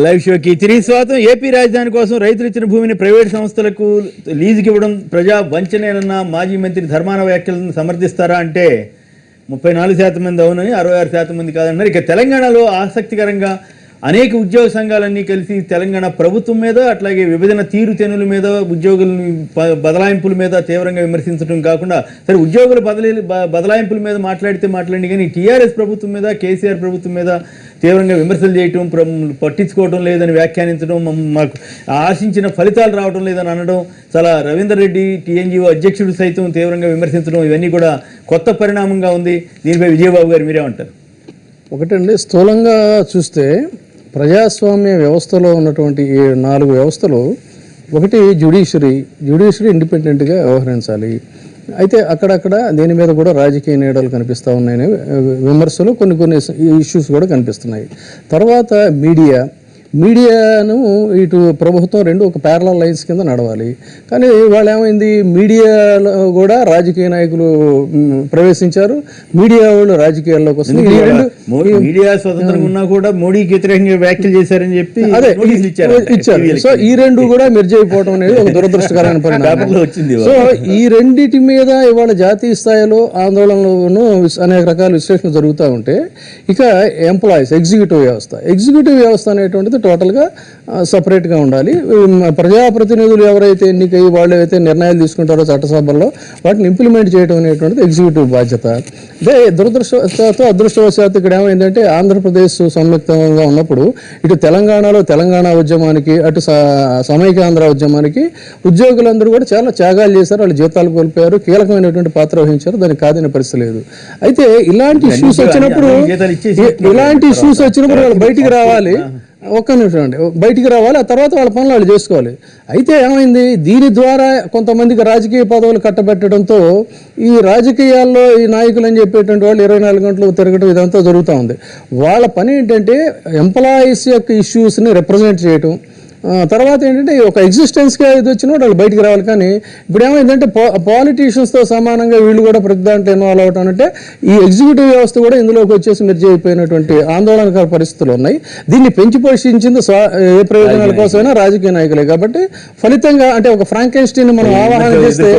Live షోకి తిరిగి స్వాగతం. ఏపీ రాజధాని కోసం రైతులు ఇచ్చిన భూమిని ప్రైవేట్ సంస్థలకు లీజుకి ఇవ్వడం ప్రజా వంచనేనన్న మాజీ మంత్రి ధర్మాన వ్యాఖ్యలను సమర్థిస్తారా అంటే 34% మంది అవునని, 66% మంది కాదన్నారు. ఇక తెలంగాణలో ఆసక్తికరంగా అనేక ఉద్యోగ సంఘాలన్నీ కలిసి తెలంగాణ ప్రభుత్వం మీద, అట్లాగే విభజన తీరుతెన్నుల మీద, ఉద్యోగుల బదలాయింపుల మీద తీవ్రంగా విమర్శించడం కాకుండా, సరే ఉద్యోగుల బదలాయింపుల మీద మాట్లాడండి, కానీ టీఆర్ఎస్ ప్రభుత్వం మీద, కేసీఆర్ ప్రభుత్వం మీద తీవ్రంగా విమర్శలు చేయటం, పట్టించుకోవడం లేదని వ్యాఖ్యానించడం, మాకు ఆశించిన ఫలితాలు రావడం లేదని అనడం, చాలా రవీందర్ రెడ్డి టీఎన్జీఓ అధ్యక్షుడు సైతం తీవ్రంగా విమర్శించడం, ఇవన్నీ కూడా కొత్త పరిణామంగా ఉంది. దీనిపై విజయబాబు గారు మీరేమంటారు? ఒకటండి, స్థూలంగా చూస్తే ప్రజాస్వామ్య వ్యవస్థలో ఉన్నటువంటి ఈ 4 వ్యవస్థలు, ఒకటి జ్యుడిషియరీ ఇండిపెండెంట్గా వ్యవహరించాలి. అయితే అక్కడక్కడ దీని మీద కూడా రాజకీయ నీడలు కనిపిస్తూ ఉన్నాయని విమర్శలు, కొన్ని ఇష్యూస్ కూడా కనిపిస్తున్నాయి. తర్వాత మీడియాను ఇటు ప్రభుత్వం రెండు ఒక ప్యారలల్ లైన్స్ కింద నడవాలి. కానీ వాళ్ళు ఏమైంది, మీడియాలో కూడా రాజకీయ నాయకులు ప్రవేశించారు, మీడియా వాళ్ళు రాజకీయాల్లోకి వస్తుంది. మీడియా స్వతంత్రంగా ఉన్నా కూడా మోడీకి వ్యతిరేకంగా వ్యాఖ్యలు చేశారని చెప్పి అదే ఇచ్చారు. సో ఈ రెండు కూడా మెర్జ్ అయిపోవడం అనేది ఒక దురదృష్టకరమైన పరిణామం వచ్చింది. సో ఈ రెండిటి మీద ఇవాళ జాతీయ స్థాయిలో ఆందోళనలను అనేక రకాల విశ్లేషణ జరుగుతూ ఉంటే, ఇక ఎంప్లాయీస్ ఎగ్జిక్యూటివ్ వ్యవస్థ అనేటువంటిది టోటల్గా సపరేట్గా ఉండాలి. ప్రజాప్రతినిధులు ఎవరైతే ఎన్నికై వాళ్ళు అయితే నిర్ణయాలు తీసుకుంటారో చట్టసభల్లో, వాటిని ఇంప్లిమెంట్ చేయడం అనేటువంటిది ఎగ్జిక్యూటివ్ బాధ్యత. అదే అదృష్టవశాత్తు ఇక్కడ ఏమైందంటే, ఆంధ్రప్రదేశ్ సంయుక్తంగా ఉన్నప్పుడు ఇటు తెలంగాణలో తెలంగాణ ఉద్యమానికి, అటు సమైక్యాంధ్ర ఉద్యమానికి ఉద్యోగులందరూ కూడా చాలా త్యాగాలు చేశారు, వాళ్ళు జీతాలు కోల్పోయారు, కీలకమైనటువంటి పాత్ర వహించారు, దానికి కాదని పరిస్థితి లేదు. అయితే ఇలాంటి ఇష్యూస్ వచ్చినప్పుడు వాళ్ళు బయటికి రావాలి. ఒక్క నిమిషం అండి, బయటికి రావాలి, ఆ తర్వాత వాళ్ళ పనులు వాళ్ళు చేసుకోవాలి. అయితే ఏమైంది, దీని ద్వారా కొంతమందికి రాజకీయ పదవులు కట్టబెట్టడంతో ఈ రాజకీయాల్లో ఈ నాయకులు అని చెప్పేటువంటి వాళ్ళు 24 గంటలు తిరగడం ఇదంతా జరుగుతూ ఉంది. వాళ్ళ పని ఏంటంటే ఎంప్లాయీస్ యొక్క ఇష్యూస్ని రిప్రజెంట్ చేయటం, తర్వాత ఏంటంటే ఒక ఎగ్జిస్టెన్స్గా ఇది వచ్చిన వాళ్ళు బయటికి రావాలి. కానీ ఇప్పుడు ఏమైందంటే పాలిటీషియన్స్తో సమానంగా వీళ్ళు కూడా ప్రతి దాంట్లో ఇన్వాల్వ్ అవటం అంటే, ఈ ఎగ్జిక్యూటివ్ వ్యవస్థ కూడా ఇందులోకి వచ్చేసి మెర్జ్ అయిపోయినటువంటి ఆందోళనకర పరిస్థితులు ఉన్నాయి. దీన్ని పెంచి పోషించింది ఏ ప్రయోజనాల కోసమైనా రాజకీయ నాయకులే. కాబట్టి ఫలితంగా అంటే ఒక ఫ్రాంకెన్స్టీన్ మనం ఆవాహన చేస్తే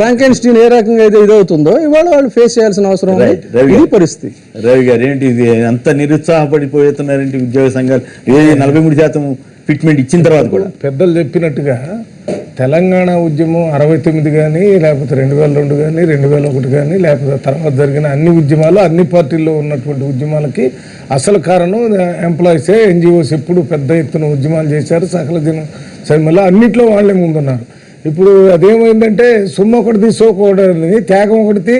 ఫ్రాంకెన్స్టీన్ ఏ రకంగా అయితే ఇదవుతుందో ఇవాళ వాళ్ళు ఫేస్ చేయాల్సిన అవసరం ఇది పరిస్థితి. రవి గారు ఏంటి ఇది అంత నిరుత్సాహపడిపోతున్నారేంటి ఉద్యోగ సంఘాలు? 43% ఫిట్మెంట్ ఇచ్చిన తర్వాత కూడా పెద్దలు చెప్పినట్టుగా తెలంగాణ ఉద్యమం 69 కానీ, లేకపోతే 2002 కానీ, 2001 కానీ, లేకపోతే తర్వాత జరిగిన అన్ని ఉద్యమాలు, అన్ని పార్టీల్లో ఉన్నటువంటి ఉద్యమాలకి అసలు కారణం ఎంప్లాయీసే. ఎన్జిఓస్ ఎప్పుడు పెద్ద ఎత్తున ఉద్యమాలు చేశారు, సకల జనం సైమల్లా అన్నింటిలో వాళ్ళే ముందున్నారు. ఇప్పుడు అదేమైందంటే, సొమ్ము ఒకటి తీసుకోకూడదని, త్యాగం ఒకటి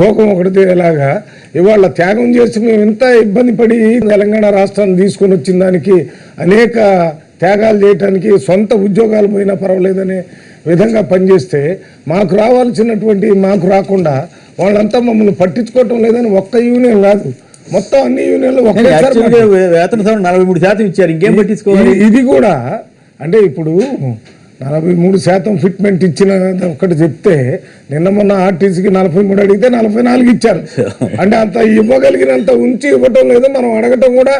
భోగం ఒకటి ఎలాగా ఇవాళ త్యాగం చేసి మేము ఇంత ఇబ్బంది పడి తెలంగాణ రాష్ట్రాన్ని తీసుకొని వచ్చిన దానికి అనేక త్యాగాలు చేయడానికి, సొంత ఉద్యోగాలు పోయినా పర్వాలేదనే విధంగా పనిచేస్తే మాకు రావాల్సినటువంటి మాకు రాకుండా వాళ్ళంతా మమ్మల్ని పట్టించుకోవటం లేదని ఒక్క యూనియన్ కాదు, మొత్తం అన్ని యూనియన్లు వేతన 43% ఇచ్చారు, ఇంకేం పట్టించుకోవాలి. ఇది కూడా అంటే ఇప్పుడు 43% ఫిట్మెంట్ ఇచ్చిన ఒకటి చెప్తే, నిన్న మొన్న ఆర్టీసీకి 43 అడిగితే 44 ఇచ్చారు. అంటే అంత ఇవ్వగలిగినంత ఉంచి ఇవ్వటం లేదు, మనం అడగటం కూడా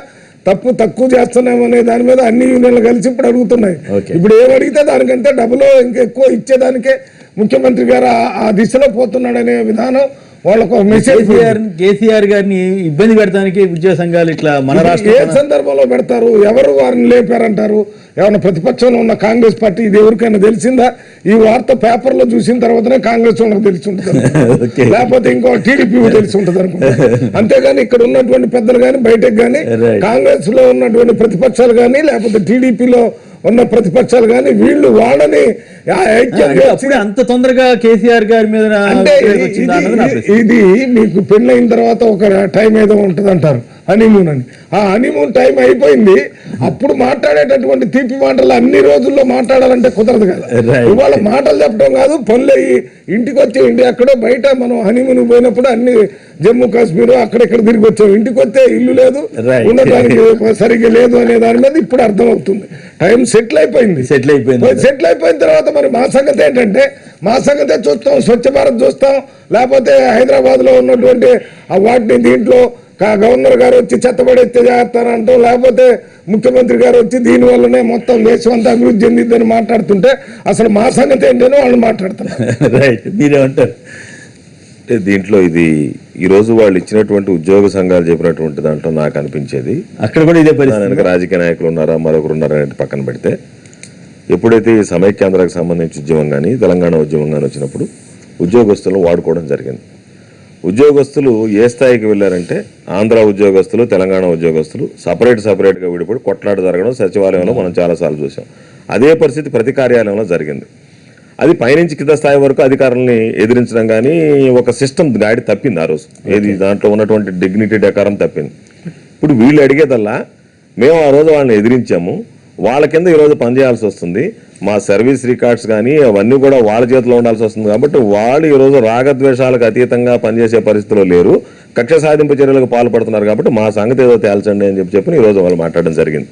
తక్కువ చేస్తున్నామనే దాని మీద అన్ని యూనియన్లు కలిసి ఇప్పుడు అడుగుతున్నాయి. ఇప్పుడు ఏమడిగితే దానికంటే డబ్బులు ఇంకెక్కువ ఇచ్చేదానికే ముఖ్యమంత్రి గారు ఆ దిశలో పోతున్నాడనే విధానం వాళ్ళకు మెసేజ్. కేసీఆర్ గారిని ఇబ్బంది పెడతానికి ఉద్యోగ సంఘాలు ఇట్లా మన రాష్ట్రం ఏ సందర్భంలో పెడతారు? ఎవరు వారిని లేపారంటారు? ఏమన్నా ప్రతిపక్షంలో ఉన్న కాంగ్రెస్ పార్టీ ఇది ఎవరికైనా తెలిసిందా? ఈ వార్త పేపర్లో చూసిన తర్వాతనే కాంగ్రెస్ వాళ్ళకి తెలిసి ఉంటుంది, లేకపోతే ఇంకో టీడీపీ తెలిసి ఉంటుంది అనుకుంటా. అంతేగాని ఇక్కడ ఉన్నటువంటి పెద్దలు కానీ, బయటకు కానీ, కాంగ్రెస్ లో ఉన్నటువంటి ప్రతిపక్షాలు కానీ, లేకపోతే టీడీపీలో ఉన్న ప్రతిపక్షాలు కానీ వీళ్ళు వాళ్ళని అంత తొందరగా కేసీఆర్ గారి మీద అంటే ఇది మీకు పెళ్ళైన తర్వాత ఒక టైం ఏదో ఉంటుంది అంటారు, హనీమూన్ అని. ఆ హనీమూన్ టైం అయిపోయింది, అప్పుడు మాట్లాడేటటువంటి తీపి మాటలు అన్ని రోజుల్లో మాట్లాడాలంటే కుదరదు కదా. ఇవాళ మాటలు చెప్పడం కాదు, పనులు అయ్యి ఇంటికి వచ్చి ఎక్కడో బయట మనం హనీమూన్ పోయినప్పుడు అన్ని జమ్మూ కాశ్మీర్ అక్కడెక్కడ తిరిగి వచ్చాం, ఇంటికి వస్తే ఇల్లు లేదు, ఉండడానికి సరిగ్గా లేదు అనే దాని మీద ఇప్పుడు అర్థమవుతుంది. టైం సెటిల్ అయిపోయింది. సెటిల్ అయిపోయిన తర్వాత మరి మా సంగతి ఏంటంటే, మా సంగతే చూస్తాం, స్వచ్ఛ భారత్ చూస్తాం, లేకపోతే హైదరాబాద్ లో ఉన్నటువంటి వాటిని దీంట్లో గవర్నర్ గారు వచ్చి చెత్తబడెత్తే చేస్తారంటాం, లేకపోతే ముఖ్యమంత్రి గారు వచ్చి దీనివల్లనే మొత్తం దేశం అంతా అభివృద్ధి చెందిద్దని మాట్లాడుతుంటే అసలు మా సంగతి ఏంటనో వాళ్ళు మాట్లాడుతున్నారు. రైట్, మీరేమంటారు? దీంట్లో ఇది ఈరోజు వాళ్ళు ఇచ్చినటువంటి ఉద్యోగ సంఘాలు చెప్పినటువంటి దాంట్లో నాకు అనిపించేది అక్కడ కూడా ఇదే పరిస్థితి. రాజకీయ నాయకులు ఉన్నారా మరొకరు ఉన్నారా అనేది పక్కన పెడితే, ఎప్పుడైతే ఈ సమైక్యాంధ్రకు సంబంధించి ఉద్యమం కానీ తెలంగాణ ఉద్యమం కానీ వచ్చినప్పుడు ఉద్యోగస్తులను వాడుకోవడం జరిగింది. ఉద్యోగస్తులు ఏ స్థాయికి వెళ్ళారంటే ఆంధ్ర ఉద్యోగస్తులు తెలంగాణ ఉద్యోగస్తులు సపరేట్గా విడిపడి కొట్లాట జరగడం సచివాలయంలో మనం చాలాసార్లు చూసాం. అదే పరిస్థితి ప్రతి కార్యాలయంలో జరిగింది. అది పైనుంచి కింద స్థాయి వరకు అధికారులని ఎదిరించడం కానీ ఒక సిస్టమ్ గాడి తప్పింది ఆ రోజు. ఏది దాంట్లో ఉన్నటువంటి డిగ్నిటీ డెకారం తప్పింది. ఇప్పుడు వీళ్ళు అడిగేదల్లా మేము ఆ రోజు వాళ్ళని ఎదిరించాము, వాళ్ళ కింద ఈరోజు పనిచేయాల్సి వస్తుంది, మా సర్వీస్ రికార్డ్స్ కానీ అవన్నీ కూడా వాళ్ళ చేతిలో ఉండాల్సి వస్తుంది. కాబట్టి వాళ్ళు ఈరోజు రాగద్వేషాలకు అతీతంగా పనిచేసే పరిస్థితిలో లేరు, కక్ష సాధింపు చర్యలకు పాల్పడుతున్నారు. కాబట్టి మా సంగతి ఏదో తేల్చండి అని చెప్పి ఈరోజు వాళ్ళు మాట్లాడడం జరిగింది.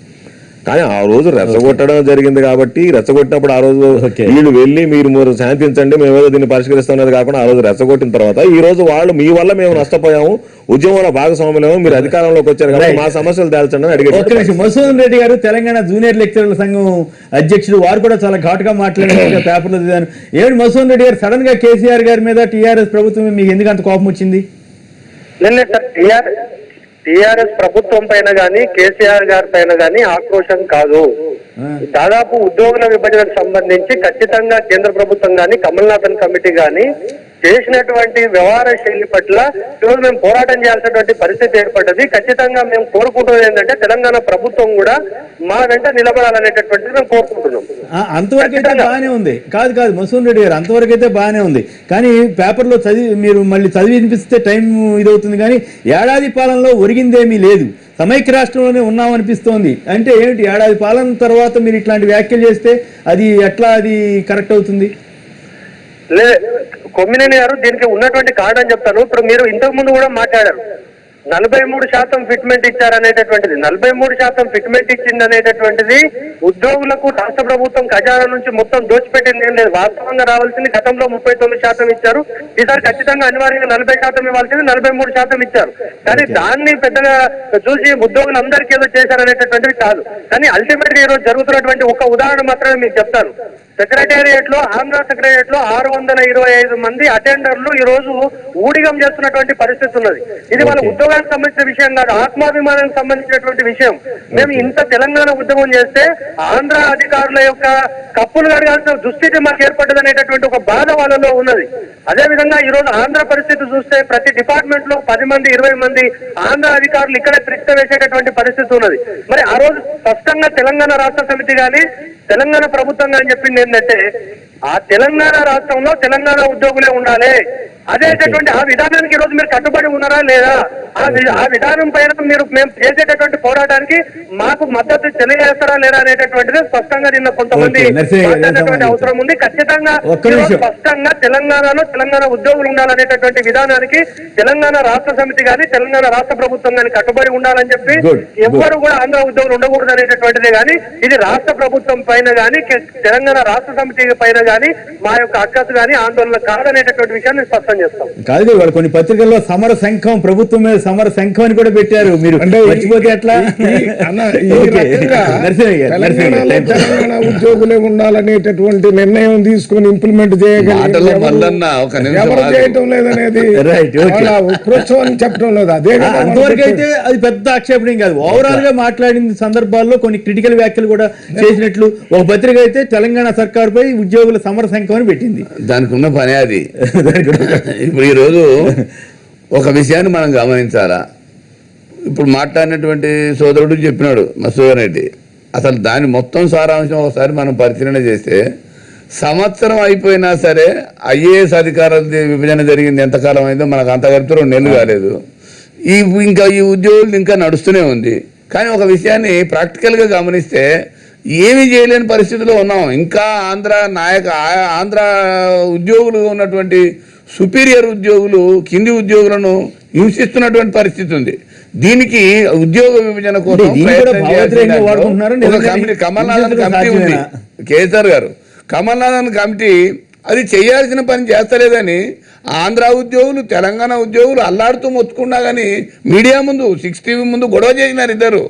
కానీ ఆ రోజు రెచ్చగొట్టడం జరిగింది. కాబట్టి రెచ్చగొట్టినప్పుడు ఆ రోజు వీళ్ళు వెళ్ళి మీరు శాంతించండి మేమేదో దీన్ని పరిష్కరిస్తున్నది కాకుండా ఆ రోజు రెచ్చగొట్టిన తర్వాత ఈ రోజు వాళ్ళు మీ వల్ల మేము నష్టపోయాము, ఉద్యమంలో భాగస్వాములేము, మీరు అధికారంలోకి వచ్చారు కాబట్టి మా సమస్యలు తేల్చండి అని అడిగారు. మసూదన్ రెడ్డి గారు తెలంగాణ జూనియర్ లెక్చరర్ల సంఘం అధ్యక్షుడు, వారు కూడా చాలా ఘాటుగా మాట్లాడారు పేపర్లో చదివాను. ఏమిటి మసూదన్ రెడ్డి గారు సడన్ గా కేసీఆర్ గారి మీద టీఆర్ఎస్ ప్రభుత్వం మీకు ఎందుకు అంత కోపం వచ్చింది? టీఆర్ఎస్ ప్రభుత్వం పైన గానీ కేసీఆర్ గారి పైన గానీ ఆక్రోశం కాదు. దాదాపు ఉద్యోగుల విభజనకు సంబంధించి ఖచ్చితంగా కేంద్ర ప్రభుత్వం గానీ కమల్నాథన్ కమిటీ గానీ చేసినటువంటి వ్యవహార శైలి పట్ల ఈరోజు మేము పోరాటం చేయాల్సినటువంటి పరిస్థితి ఏర్పడ్డది. ఖచ్చితంగా మేము కోరుకుంటున్నది ఏంటంటే తెలంగాణ ప్రభుత్వం కూడా మా వెంట నిలబడాలనేటటువంటిది మేము కోరుకుంటున్నాం. అంతవరకు అయితే బాగానే ఉంది. కాదు మసూదన్ రెడ్డి గారు, అంతవరకు అయితే బాగానే ఉంది. కానీ పేపర్లో మీరు మళ్ళీ చదివి వినిపిస్తే టైం ఇదవుతుంది. కానీ ఏడాది పాలనలో ఒరిగిందేమీ లేదు, సమైక్య రాష్ట్రంలోనే ఉన్నామనిపిస్తోంది. అంటే ఏమిటి, ఏడాది పాలన తర్వాత మీరు ఇట్లాంటి వ్యాఖ్యలు చేస్తే అది ఎట్లా అది కరెక్ట్ అవుతుంది? కొమ్మినేని గారు, దీనికి ఉన్నటువంటి కారణం చెప్తాను. ఇప్పుడు మీరు ఇంతకు ముందు కూడా మాట్లాడారు, 43% ఫిట్మెంట్ ఇచ్చారనేటటువంటిది. 43% ఫిట్మెంట్ ఇచ్చింది అనేటటువంటిది ఉద్యోగులకు రాష్ట్ర ప్రభుత్వం ఖజానా నుంచి మొత్తం దోచిపెట్టింది ఏం లేదు. వాస్తవంగా రావాల్సింది గతంలో 39% ఇచ్చారు, ఈసారి ఖచ్చితంగా అనివార్యంగా 40% ఇవ్వాల్సింది 43% ఇచ్చారు. కానీ దాన్ని పెద్దగా చూసి ఉద్యోగులందరికీ ఏదో చేశారనేటటువంటిది కాదు. కానీ అల్టిమేట్ గా ఈరోజు జరుగుతున్నటువంటి ఒక ఉదాహరణ మాత్రమే మీకు చెప్తాను. సెక్రటేరియట్ లో, ఆంధ్ర సెక్రటేరియట్ లో 625 మంది అటెండర్లు ఈ రోజు ఊడిగం చేస్తున్నటువంటి పరిస్థితి ఉన్నది. ఇది వాళ్ళ ఉద్యోగానికి సంబంధించిన విషయం కాదు, ఆత్మాభిమానానికి సంబంధించినటువంటి విషయం. మేము ఇంత తెలంగాణ ఉద్యమం చేస్తే ఆంధ్ర అధికారుల యొక్క కప్పులు కడగాల్సిన దుస్థితి మాకు ఏర్పడ్డది అనేటటువంటి ఒక బాధ వాళ్ళలో ఉన్నది. అదే విధంగా ఈ రోజు ఆంధ్ర పరిస్థితి చూస్తే ప్రతి డిపార్ట్మెంట్ లో 10 మంది 20 మంది ఆంధ్ర అధికారులు ఇక్కడే తిష్ట వేసేటటువంటి పరిస్థితి ఉన్నది. మరి ఆ రోజు స్పష్టంగా తెలంగాణ రాష్ట్ర సమితి కానీ తెలంగాణ ప్రభుత్వం కానీ చెప్పింది ఏంటంటే ఆ తెలంగాణ రాష్ట్రంలో తెలంగాణ ఉద్యోగులే ఉండాలి అదేటటువంటి ఆ విధానానికి ఈ రోజు మీరు కట్టుబడి ఉన్నారా లేదా, ఆ విధానం పైన మేము చేసేటటువంటి పోరాటానికి మాకు మద్దతు తెలియజేస్తారా లేదా అనేటటువంటిది స్పష్టంగా నిన్న కొంతమంది అవసరం ఉంది. ఖచ్చితంగా స్పష్టంగా తెలంగాణలో తెలంగాణ ఉద్యోగులు ఉండాలనేటటువంటి విధానానికి తెలంగాణ రాష్ట్ర సమితి గాని తెలంగాణ రాష్ట్ర ప్రభుత్వం గాని కట్టుబడి ఉండాలని చెప్పి ఎవ్వరు కూడా ఆంధ్ర ఉద్యోగులు ఉండకూడదు అనేటటువంటిదే. కానీ ఇది రాష్ట్ర ప్రభుత్వం పైన గాని తెలంగాణ రాష్ట్ర సమితి పైన గాని మా యొక్క అక్కసు గాని ఆందోళన కాదనేటటువంటి విషయాన్ని స్పష్టం చేస్తాం. కాదు, వాళ్ళు కొన్ని పత్రికల్లో సమర సంఘం, ప్రభుత్వం మీద సమర సంఘం అని కూడా పెట్టారు. మీరు మర్చిపోతే ఎట్లా? తెలంగాణ ఉద్యోగులే ఉండాలనేటటువంటి నిర్ణయం తీసుకుని ఇంప్లిమెంట్ చేయడం లేదనేది ఉక్రోత్సవం చెప్పడం లేదు. అదే అంతవరకు అయితే అది పెద్ద ఆక్షేపణ కాదు. ఓవరాల్ గా మాట్లాడిన సందర్భాల్లో కొన్ని క్రిటికల్ వ్యాఖ్యలు కూడా చేసినట్లు ఒక పత్రిక అయితే తెలంగాణ సర్కార్ పై ఉద్యోగుల సమర సంఘం అని పెట్టింది. దానికి ఉన్న పని అది. ఇప్పుడు ఈరోజు ఒక విషయాన్ని మనం గమనించాలా. ఇప్పుడు మాట్లాడినటువంటి సోదరుడు చెప్పినాడు మసూదన్ రెడ్డి, అసలు దాని మొత్తం సారాంశం ఒకసారి మనం పరిశీలన చేస్తే సంవత్సరం అయిపోయినా సరే ఐఏఎస్ అధికారుల విభజన జరిగింది ఎంతకాలం అయిందో మనకు అంత కలిపితే 2 నెలలు కాలేదు. ఇంకా ఈ ఉద్యోగులు ఇంకా నడుస్తూనే ఉంది. కానీ ఒక విషయాన్ని ప్రాక్టికల్గా గమనిస్తే ఏమీ చేయలేని పరిస్థితిలో ఉన్నాం. ఇంకా ఆంధ్ర ఉద్యోగులు ఉన్నటువంటి సుపీరియర్ ఉద్యోగులు కింది ఉద్యోగులను హింసిస్తున్నటువంటి పరిస్థితి ఉంది. దీనికి ఉద్యోగ విభజన కోసం కమల్నాథన్ కమిటీ ఉంది. కేసీఆర్ గారు కమల్నాథన్ కమిటీ అది చేయాల్సిన పని చేస్తలేదని ఆంధ్ర ఉద్యోగులు తెలంగాణ ఉద్యోగులు అల్లాడుతూ మొత్తుకున్నా కానీ మీడియా ముందు 6 టీవీ ముందు గొడవ చేసినారు ఇద్దరు.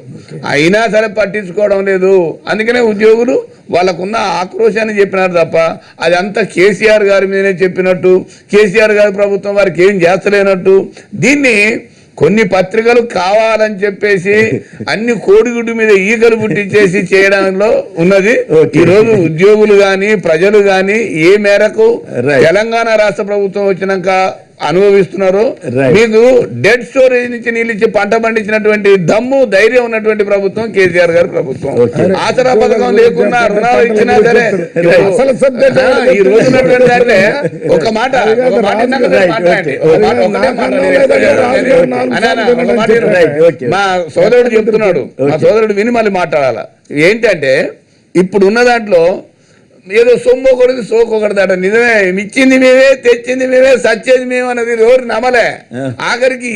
అయినా సరే పట్టించుకోవడం లేదు. అందుకనే ఉద్యోగులు వాళ్ళకున్న ఆక్రోశాన్ని చెప్పినారు తప్ప అది అంతా కేసీఆర్ గారి మీదనే చెప్పినట్టు, కేసీఆర్ గారి ప్రభుత్వం వారికి ఏం చేస్తలేనట్టు, దీన్ని కొన్ని పత్రికలు కావాలని చెప్పేసి అన్ని కోడిగుడ్డు మీద ఈగలు పుట్టించేసి చేయడంలో ఉన్నది. ఈరోజు ఉద్యోగులు గాని ప్రజలు గాని ఏ మేరకు తెలంగాణ రాష్ట్ర ప్రభుత్వం వచ్చినాక అనుభవిస్తున్నారు. మీకు డెడ్ స్టోరేజ్ నుంచి నీళ్ళు ఇచ్చి పంట పండించినటువంటి దమ్ము ధైర్యం ఉన్నటువంటి ప్రభుత్వం కేసీఆర్ గారి ప్రభుత్వం. ఆసరా పథకం లేకున్నా రుణాలు ఇచ్చినా సరే ఈ రోజు ఉన్నటువంటి ఒక మాట మా సోదరుడు చెప్తున్నాడు, మా సోదరుడు విని మళ్ళీ మాట్లాడాల. ఏంటంటే ఇప్పుడు ఉన్న దాంట్లో ఏదో సొమ్ము ఒకటి సోకు ఒకటిదట. నిజమే, ఇచ్చింది మేమే, తెచ్చింది మేమే, సచ్చేది మేము అన్నది ఎవరు నమ్మలే. ఆఖరికి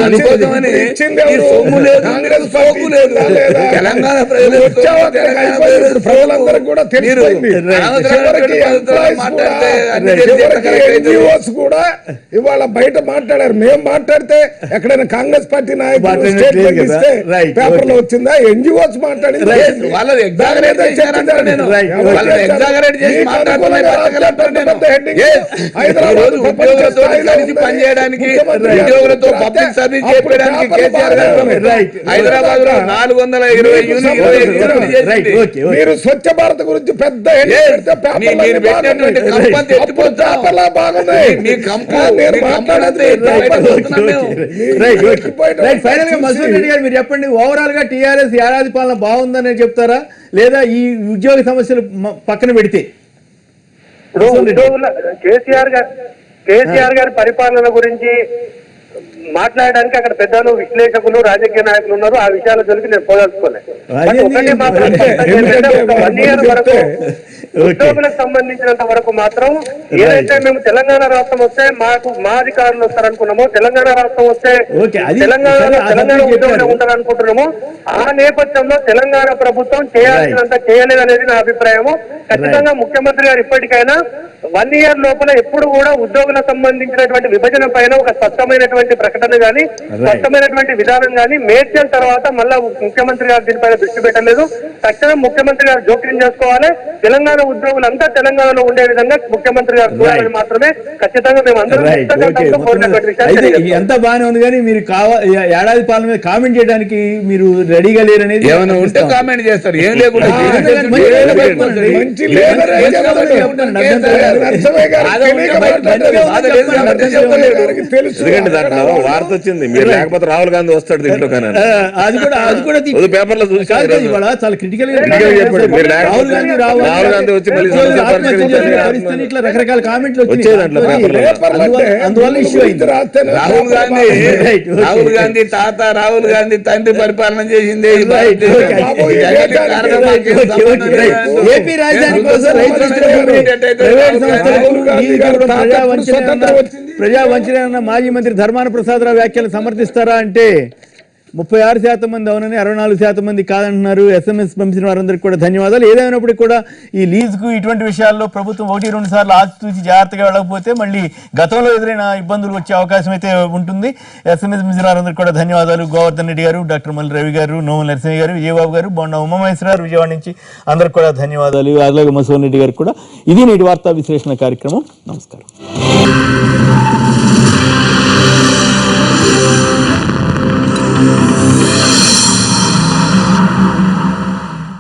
అందుకోసమని సొమ్ము లేదు, సోకు లేదు. తెలంగాణ కూడా ఇవాళ బయట మాట్లాడారు. మేము మాట్లాడితే ఎక్కడైనా కాంగ్రెస్ పార్టీ నాయకులు పేపర్లో వచ్చిందా? ఎన్జిఓస్ మాట్లాడింది వాళ్ళది ఎగ్జాగరేట్ పనిచేయడానికి ఉద్యోగులతో పబ్లిక్ సర్వీస్ చేయడానికి కేసీఆర్ గారు హైదరాబాద్ లో 420 మీరు స్వచ్ఛ భారత్ గురించి పెద్ద మీరు చెప్పండి, ఓవరాల్ గా టీఆర్ఎస్ ఏడాది పాలన బాగుందని చెప్తారా, లేదా ఈ ఉద్యోగ సమస్యలు పక్కన పెడితే? ఇప్పుడు ఉద్యోగుల కేసీఆర్ గారి పరిపాలన గురించి మాట్లాడడానికి అక్కడ పెద్దలు, విశ్లేషకులు, రాజకీయ నాయకులు ఉన్నారు. ఆ విషయాల జోలికి నేను పోదలుచుకోలేదు. ఒకటే మాత్రం 1 ఇయర్ వరకు ఉద్యోగులకు సంబంధించినంత వరకు మాత్రం ఏదైతే మేము తెలంగాణ రాష్ట్రం వస్తే మా అధికారులు వస్తారనుకున్నామో, తెలంగాణ రాష్ట్రం వస్తే తెలంగాణ ఉద్యోగులు ఉంటారనుకుంటున్నామో, ఆ నేపథ్యంలో తెలంగాణ ప్రభుత్వం చేయాల్సినంత చేయలేదనేది నా అభిప్రాయము. ఖచ్చితంగా ముఖ్యమంత్రి గారు ఇప్పటికైనా 1 ఇయర్ లోపల ఎప్పుడు కూడా ఉద్యోగులకు సంబంధించినటువంటి విభజన పైన ఒక స్పష్టమైనటువంటి ప్రకటన గాని, స్పష్టమైనటువంటి విధానం గాని, మేడ్చల్ తర్వాత మళ్ళా ముఖ్యమంత్రి గారు దీనిపైన దృష్టి పెట్టలేదు. తక్షణం ముఖ్యమంత్రి గారు జోక్యం చేసుకోవాలి. తెలంగాణ ఉద్యోగులంతా తెలంగాణలో ఉండే విధంగా ముఖ్యమంత్రి గారు చూడాలని మాత్రమే ఖచ్చితంగా మేము అందరం ఎంత బాగానే ఉంది. కానీ మీరు ఏడాది పాలన మీద కామెంట్ చేయడానికి మీరు రెడీగా లేరనేది ఏమైనా ఉంటే కామెంట్ చేస్తారు. ఏం లేకుండా ఎందుకంటే దాంట్లో వార్త వచ్చింది, మీరు లేకపోతే రాహుల్ గాంధీ వస్తాడు దీంట్లో. కానీ అది కూడా పేపర్లో చూసి చాలా క్రిటికల్ రాహుల్ గాంధీ వచ్చి ఇట్లా రకరకాల కామెంట్లు అందువల్ల ఇష్యూ అయింది. రాహుల్ గాంధీ తాత, రాహుల్ గాంధీ తండ్రి పరిపాలన చేసింది. ఏపీ రాజధాని కోసం ప్రజా వంచన మాజీ మంత్రి ధర్మాన ప్రసాదరావు వ్యాఖ్యలు సమర్థిస్తారా అంటే 36% మంది అవునని, 64% మంది కాదంటున్నారు. SMS పంపించిన వారందరికీ కూడా ధన్యవాదాలు. ఏదైనప్పటికీ కూడా ఈ లీజుకు ఇటువంటి విషయాల్లో ప్రభుత్వం 1-2 సార్లు ఆచితూచి జాగ్రత్తగా వెళ్ళకపోతే మళ్ళీ గతంలో ఎదురైన ఇబ్బందులు వచ్చే అవకాశం అయితే ఉంటుంది. SMS పంపించిన వారందరికీ కూడా ధన్యవాదాలు. గోవర్ధన్ రెడ్డి గారు, డాక్టర్ మల్లి రవి గారు, నోముల నరసింహ గారు, విజయబాబు గారు, బొండా ఉమామహేశ్వరరావు విజయవాడ నుంచి అందరికి కూడా ధన్యవాదాలు. అలాగే మసోన్ రెడ్డి గారికి కూడా. ఇది నేటి వార్తా విశ్లేషణ కార్యక్రమం. నమస్కారం.